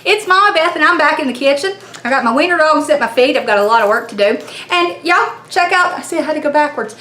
It's Mama Beth and I'm back in the kitchen. I got my wiener dogs at my feet. I've got a lot of work to do. And y'all check out, I see I had to go backwards,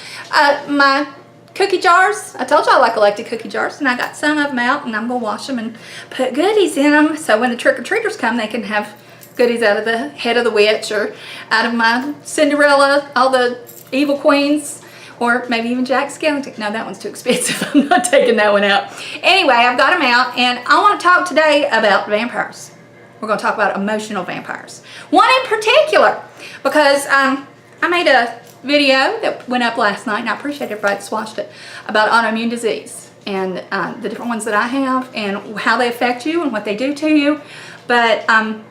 my cookie jars. I told y'all I collected cookie jars and I got some of them out and I'm going to wash them and put goodies in them so when the trick-or-treaters come they can have goodies out of the head of the witch or out of my Cinderella, all the evil queens. Or maybe even Jack Skellington. No, that one's too expensive. I'm not taking that one out. Anyway, I've got them out, and I want to talk today about vampires. We're going to talk about emotional vampires. One in particular, because I made a video that went up last night, and I appreciate everybody that's watched it, about autoimmune disease and the different ones that I have and how they affect you and what they do to you. But I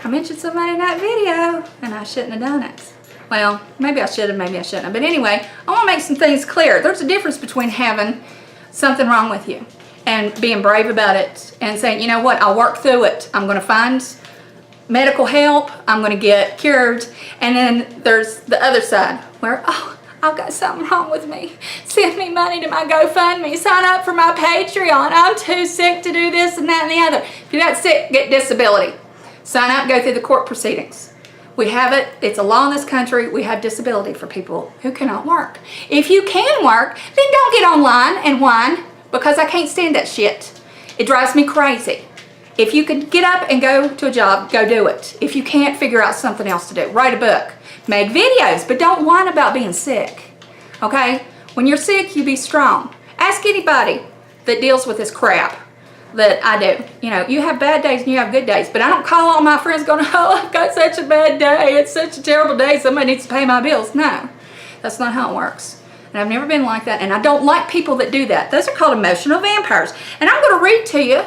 mentioned somebody in that video, and I shouldn't have done it. Well, maybe I should have, maybe I shouldn't have. But anyway, I want to make some things clear. There's a difference between having something wrong with you and being brave about it and saying, you know what, I'll work through it. I'm going to find medical help. I'm going to get cured. And then there's the other side where, oh, I've got something wrong with me. Send me money to my GoFundMe. Sign up for my Patreon. I'm too sick to do this and that and the other. If you're that sick, get disability. Sign up, go through the court proceedings. We have it. It's a law in this country. We have disability for people who cannot work. If you can work, then don't get online and whine because I can't stand that shit. It drives me crazy. If you can get up and go to a job, go do it. If you can't, figure out something else to do. Write a book. Make videos, but don't whine about being sick. Okay? When you're sick, you be strong. Ask anybody that deals with this crap that I do. You know, you have bad days and you have good days, but I don't call all my friends going, oh, I've got such a bad day. It's such a terrible day. Somebody needs to pay my bills. No, that's not how it works. And I've never been like that. And I don't like people that do that. Those are called emotional vampires. And I'm going to read to you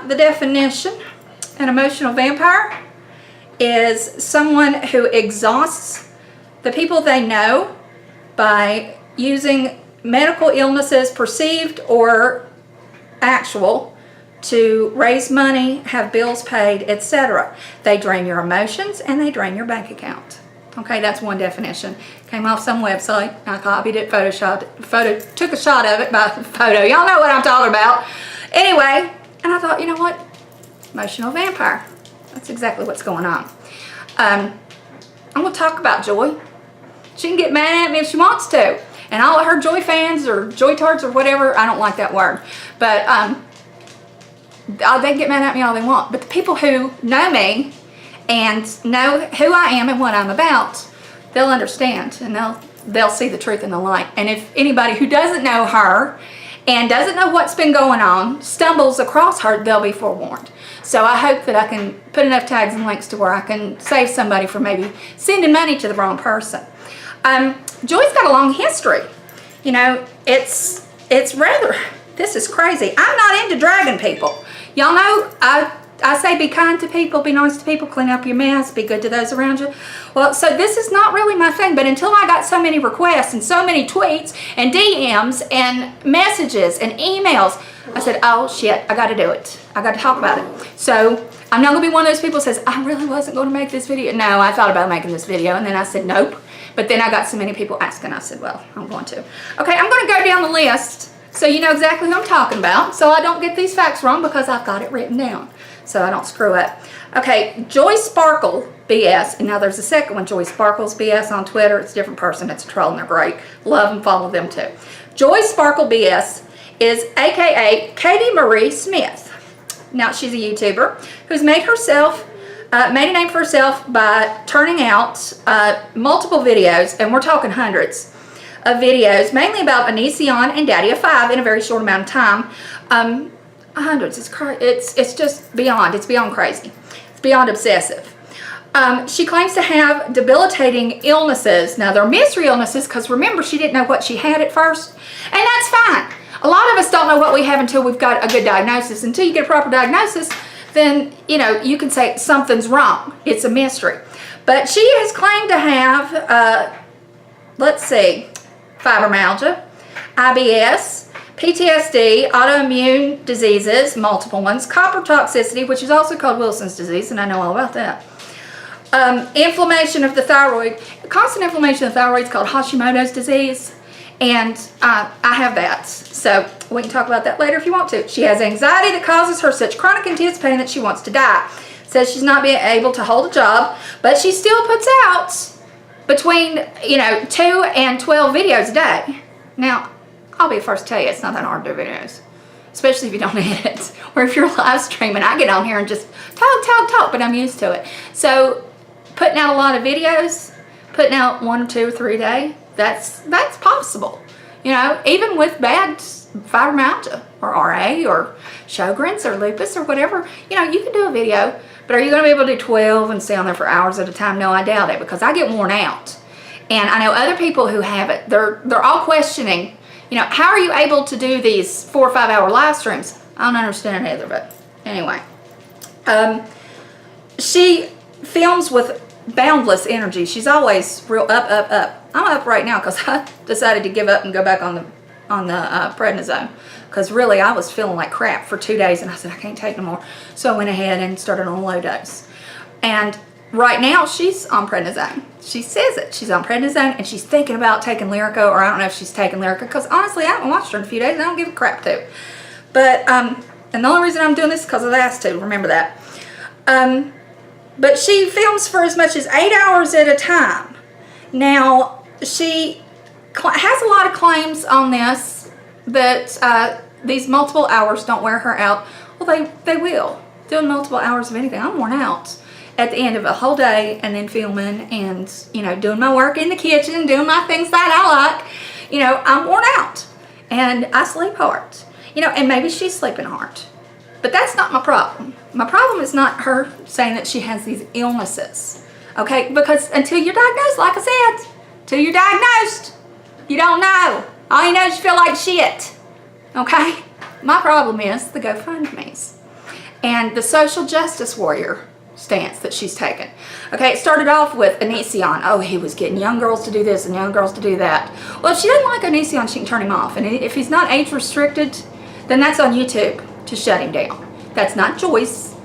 the definition. An emotional vampire is someone who exhausts the people they know by using medical illnesses, perceived or actual, to raise money, have bills paid, etc. They drain your emotions and they drain your bank account. Okay, that's one definition. Came off some website. I copied it, took a shot of it by photo. Y'all know what I'm talking about. Anyway, and I thought, you know what? Emotional vampire. That's exactly what's going on. I'm going to talk about Joy. She can get mad at me if she wants to. And all of her Joy fans or Joy tards or whatever, I don't like that word. But they can get mad at me all they want. But the people who know me and know who I am and what I'm about, they'll understand and they'll see the truth in the light. And if anybody who doesn't know her and doesn't know what's been going on stumbles across her, they'll be forewarned. So I hope that I can put enough tags and links to where I can save somebody from maybe sending money to the wrong person. Joy's got a long history. You know, it's rather, this is crazy. I'm not into dragging people. Y'all know I say be kind to people, be nice to people, clean up your mess, be good to those around you. Well, so this is not really my thing, but until I got so many requests and so many tweets and DMs and messages and emails, I said, oh shit, I got to do it. I got to talk about it. So I'm not going to be one of those people who says, I really wasn't going to make this video. No, I thought about making this video and then I said, nope. But then I got so many people asking, I said, well, I'm going to. Okay, I'm going to go down the list so you know exactly who I'm talking about, so I don't get these facts wrong because I've got it written down, so I don't screw up. Okay, Joy Sparkle BS, and now there's a second one, Joy Sparkles BS on Twitter. It's a different person, it's a troll, and they're great. Love and follow them too. Joy Sparkle BS is AKA Katie Marie Smith. Now, she's a YouTuber who's made a name for herself by turning out multiple videos, and we're talking hundreds of videos, mainly about Anision and Daddy of 5 in a very short amount of time. Hundreds, it's just beyond, it's beyond crazy. It's beyond obsessive. She claims to have debilitating illnesses. Now, they're mystery illnesses because remember, she didn't know what she had at first, and that's fine. A lot of us don't know what we have until we've got a good diagnosis. Until you get a proper diagnosis, then, you know, you can say something's wrong. It's a mystery. But she has claimed to have, let's see, fibromyalgia, IBS, PTSD, autoimmune diseases, multiple ones, copper toxicity, which is also called Wilson's disease, and I know all about that. Inflammation of the thyroid. Constant inflammation of the thyroid is called Hashimoto's disease, and I have that. So We can talk about that later if you want to. She has anxiety that causes her such chronic intense pain that she wants to die. Says she's not being able to hold a job, but she still puts out between 2 and 12 videos a day. Now, I'll be the first to tell you, it's not that hard to do videos, especially if you don't edit, or if you're live streaming. I get on here and just talk, but I'm used to it. So putting out a lot of videos, putting out 1 or 2 or 3 a day, that's possible. Even with bad fibromyalgia or RA or Sjogren's or lupus or whatever, you can do a video. But are you going to be able to do 12 and stay on there for hours at a time? No, I doubt it, because I get worn out. And I know other people who have it. They're all questioning, how are you able to do these 4 or 5 hour live streams? I don't understand it either, but anyway. She films with boundless energy. She's always real up. I'm up right now because I decided to give up and go back on the prednisone, because really I was feeling like crap for 2 days, and I said I can't take no more. So I went ahead and started on a low dose. And right now she's on prednisone. She says it. She's on prednisone, and she's thinking about taking Lyrica, or I don't know if she's taking Lyrica, because honestly I haven't watched her in a few days and I don't give a crap to. But and the only reason I'm doing this is because I was asked to. Remember that. But she films for as much as 8 hours at a time. Now, she has a lot of claims on this that these multiple hours don't wear her out. Well, they will. Doing multiple hours of anything. I'm worn out at the end of a whole day, and then filming and, doing my work in the kitchen, doing my things that I like. I'm worn out. And I sleep hard. And maybe she's sleeping hard. But that's not my problem. My problem is not her saying that she has these illnesses. Okay? Because until you're diagnosed, like I said, till you're diagnosed, you don't know. All you know is you feel like shit. Okay? My problem is the GoFundMes and the social justice warrior stance that she's taken. Okay, it started off with Onision. Oh, he was getting young girls to do this and young girls to do that. Well, if she doesn't like Onision, she can turn him off. And if he's not age restricted, then that's on YouTube to shut him down. That's not Joyce's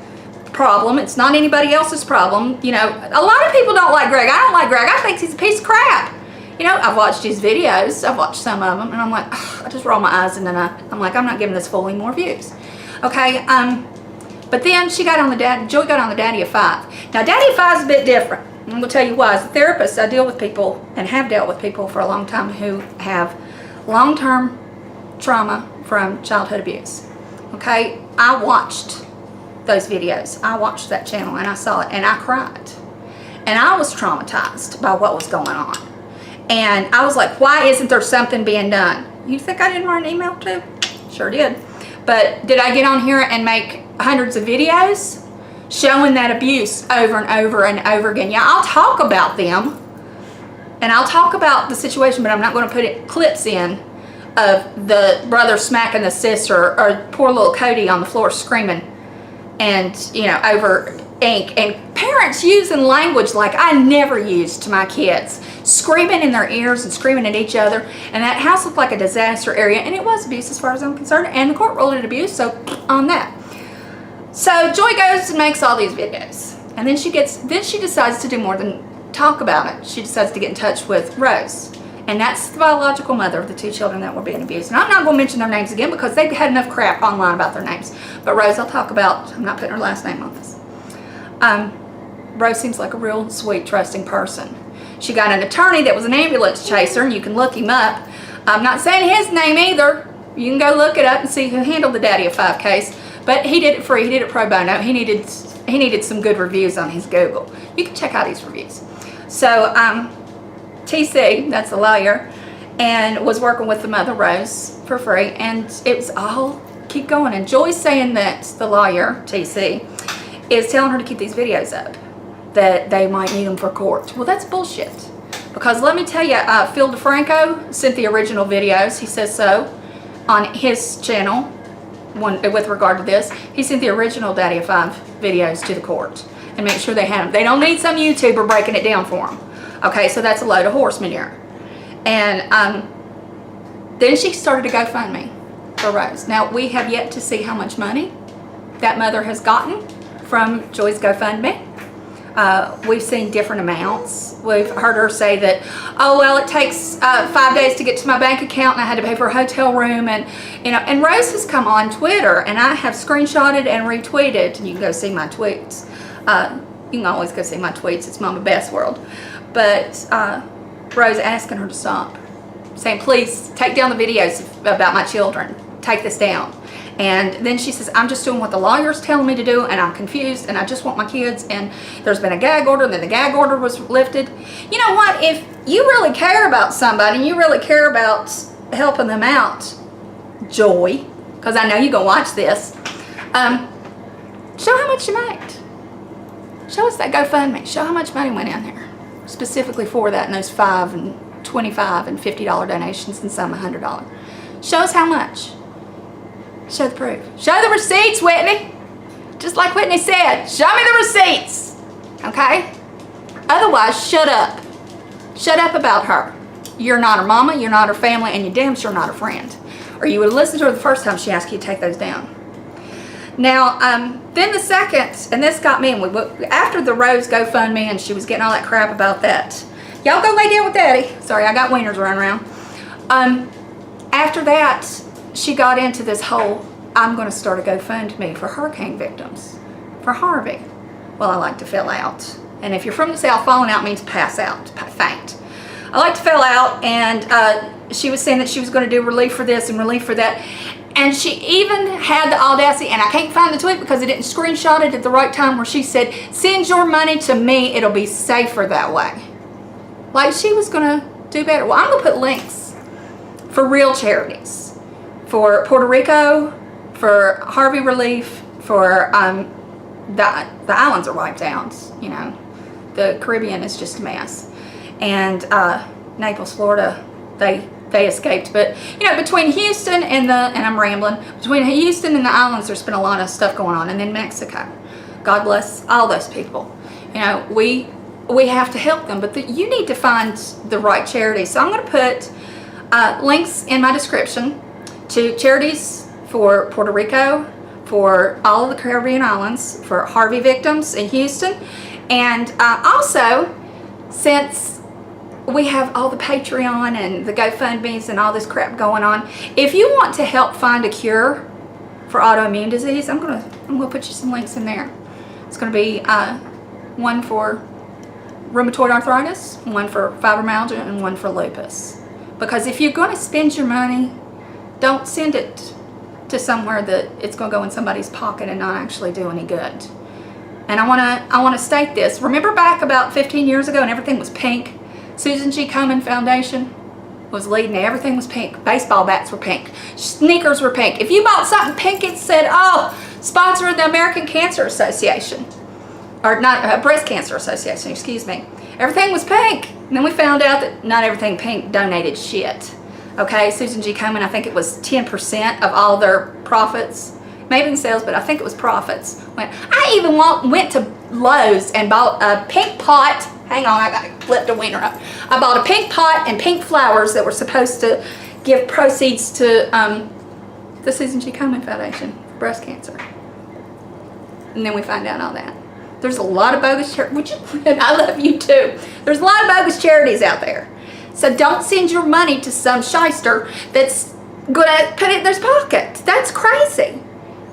problem. It's not anybody else's problem. A lot of people don't like Greg. I don't like Greg. I think he's a piece of crap. I've watched his videos. I've watched some of them, and I'm like, ugh, I just roll my eyes, and then I'm like, I'm not giving this fool any more views. Okay, but then Joy got on the Daddy of 5. Now, Daddy of 5 is a bit different. I'm going to tell you why. As a therapist, I deal with people and have dealt with people for a long time who have long-term trauma from childhood abuse. Okay, I watched those videos. I watched that channel, and I saw it, and I cried. And I was traumatized by what was going on. And I was like, why isn't there something being done? You think I didn't write an email too? Sure did. But did I get on here and make hundreds of videos showing that abuse over and over and over again? Yeah, I'll talk about them, and I'll talk about the situation, but I'm not going to put clips in of the brother smacking the sister, or poor little Cody on the floor screaming, and over ink, and parents using language like I never used to my kids, screaming in their ears and screaming at each other. And that house looked like a disaster area, and it was abuse as far as I'm concerned, and the court ruled it abuse, so on that. So Joy goes and makes all these videos, and then she decides to do more than talk about it. She decides to get in touch with Rose, and that's the biological mother of the 2 children that were being abused. And I'm not going to mention their names again because they've had enough crap online about their names. But Rose I'll talk about. I'm not putting her last name on this. Rose seems like a real sweet, trusting person. She got an attorney that was an ambulance chaser, and you can look him up. I'm not saying his name either. You can go look it up and see who handled the Daddy of 5 case. But he did it free. He did it pro bono. He needed some good reviews on his Google. You can check out his reviews. So TC, that's the lawyer, and was working with the mother, Rose, for free. And it was all keep going. And Joy's saying that the lawyer, TC, is telling her to keep these videos up, that they might need them for court. Well, that's bullshit. Because let me tell you, Phil DeFranco sent the original videos. He says so on his channel. With regard to this, he sent the original Daddy of 5 videos to the court and make sure they had them. They don't need some YouTuber breaking it down for them. Okay, so that's a load of horse manure. And then she started a GoFundMe for Rose. Now, we have yet to see how much money that mother has gotten from Joy's GoFundMe. We've seen different amounts. We've heard her say that, oh, well, it takes 5 days to get to my bank account, and I had to pay for a hotel room. And, and Rose has come on Twitter, and I have screenshotted and retweeted. And you can go see my tweets. You can always go see my tweets. It's Mama Best World. But Rose asking her to stop, saying, please take down the videos about my children. Take this down. And then she says, I'm just doing what the lawyer's telling me to do, and I'm confused, and I just want my kids, and there's been a gag order, and then the gag order was lifted. You know what? If you really care about somebody, and you really care about helping them out, Joy, because I know you're going to watch this, show how much you made. Show us that GoFundMe. Show how much money went in there, specifically for that, and those $5 and $25 and $50 donations, and some $100. Show us how much. Show the proof. Show the receipts, Whitney. Just like Whitney said, show me the receipts. Okay? Otherwise, shut up. Shut up about her. You're not her mama, you're not her family, and you're damn sure not her friend. Or you would have listened to her the first time she asked you to take those down. Now, then the second, and this got me, after the Rose GoFundMe, and she was getting all that crap about that. Y'all go lay down with Daddy. Sorry, I got wieners running around. After that, she got into this whole, I'm going to start a GoFundMe for hurricane victims, for Harvey. Well, I like to fill out. And if you're from the South, falling out means pass out, faint. I like to fill out, and she was saying that she was going to do relief for this and relief for that. And she even had the audacity, and I can't find the tweet because it didn't screenshot it at the right time, where she said, send your money to me, it'll be safer that way. Like she was going to do better. Well, I'm going to put links for real charities. For Puerto Rico, for Harvey relief, for the islands are wiped out, the Caribbean is just a mess, and Naples, Florida, they escaped. But between Houston and I'm rambling, between Houston and the islands, there's been a lot of stuff going on, and then Mexico. God bless all those people. We have to help them, but you need to find the right charity. So I'm going to put links in my description to charities for Puerto Rico, for all of the Caribbean islands, for Harvey victims in Houston, and also, since we have all the Patreon and the GoFundMes and all this crap going on, if you want to help find a cure for autoimmune disease, I'm gonna put you some links in there. It's gonna be one for rheumatoid arthritis, one for fibromyalgia, and one for lupus. Because if you're going to spend your money, don't send it to somewhere that it's going to go in somebody's pocket and not actually do any good. And I want to state this. Remember back about 15 years ago and everything was pink? Susan G. Komen Foundation was leading. Everything was pink. Baseball bats were pink. Sneakers were pink. If you bought something pink, it said, oh, sponsoring the American Cancer Association. Or not, Breast Cancer Association, excuse me. Everything was pink. And then we found out that not everything pink donated shit. Okay, Susan G. Komen, I think it was 10% of all their profits, maybe in sales, but I think it was profits. I even went to Lowe's and bought a pink pot. Hang on, I got flipped a wiener up. I bought a pink pot and pink flowers that were supposed to give proceeds to the Susan G. Komen Foundation for breast cancer. And then we find out all that. There's a lot of bogus charities, and I love you too. There's a lot of bogus charities out there. So don't send your money to some shyster that's going to put it in their pocket. That's crazy.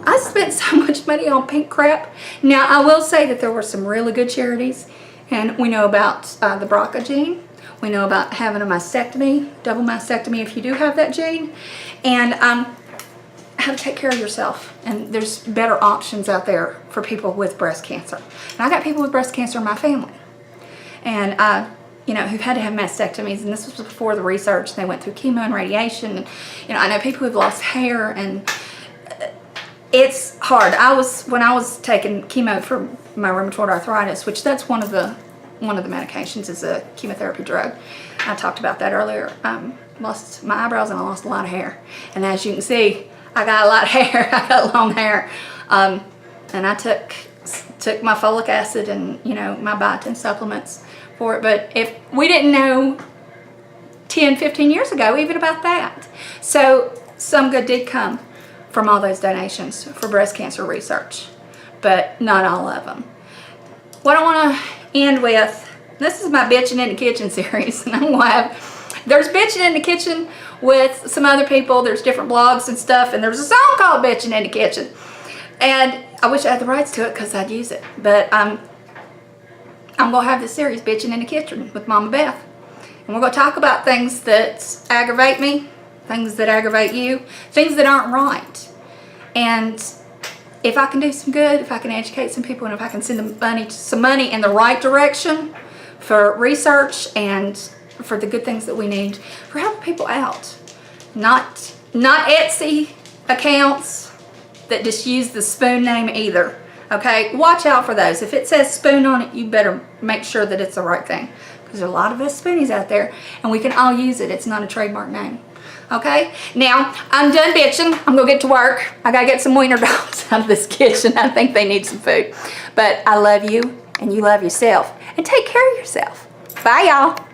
I spent so much money on pink crap. Now, I will say that there were some really good charities. And we know about the BRCA gene. We know about having a mastectomy, double mastectomy if you do have that gene. And how to take care of yourself. And there's better options out there for people with breast cancer. And I got people with breast cancer in my family. And who've had to have mastectomies, and this was before the research. They went through chemo and radiation, and I know people who've lost hair, and it's hard. When I was taking chemo for my rheumatoid arthritis, which that's one of the medications is a chemotherapy drug. I talked about that earlier. Lost my eyebrows and I lost a lot of hair, and as you can see, I got a lot of hair. I got long hair, and I took my folic acid and my biotin supplements for it. But if we didn't know 10, 15 years ago even about that. So some good did come from all those donations for breast cancer research, but not all of them. what I want to end with, this is my Bitching in the Kitchen series. And I'm going to have, there's Bitching in the Kitchen with some other people. There's different blogs and stuff. And there's a song called Bitching in the Kitchen. And I wish I had the rights to it because I'd use it. But I'm going to have this series, Bitching in the Kitchen with Mama Beth. And we're going to talk about things that aggravate me, things that aggravate you, things that aren't right. And if I can do some good, if I can educate some people, and if I can send some money in the right direction for research and for the good things that we need, for helping people out. Not Etsy accounts that just use the Spoon name either. Okay, watch out for those. If it says Spoon on it, you better make sure that it's the right thing. Because there are a lot of us Spoonies out there, and we can all use it. It's not a trademark name. Okay, now I'm done bitching. I'm gonna get to work. I gotta get some wiener dogs out of this kitchen. I think they need some food. But I love you, and you love yourself. And take care of yourself. Bye, y'all.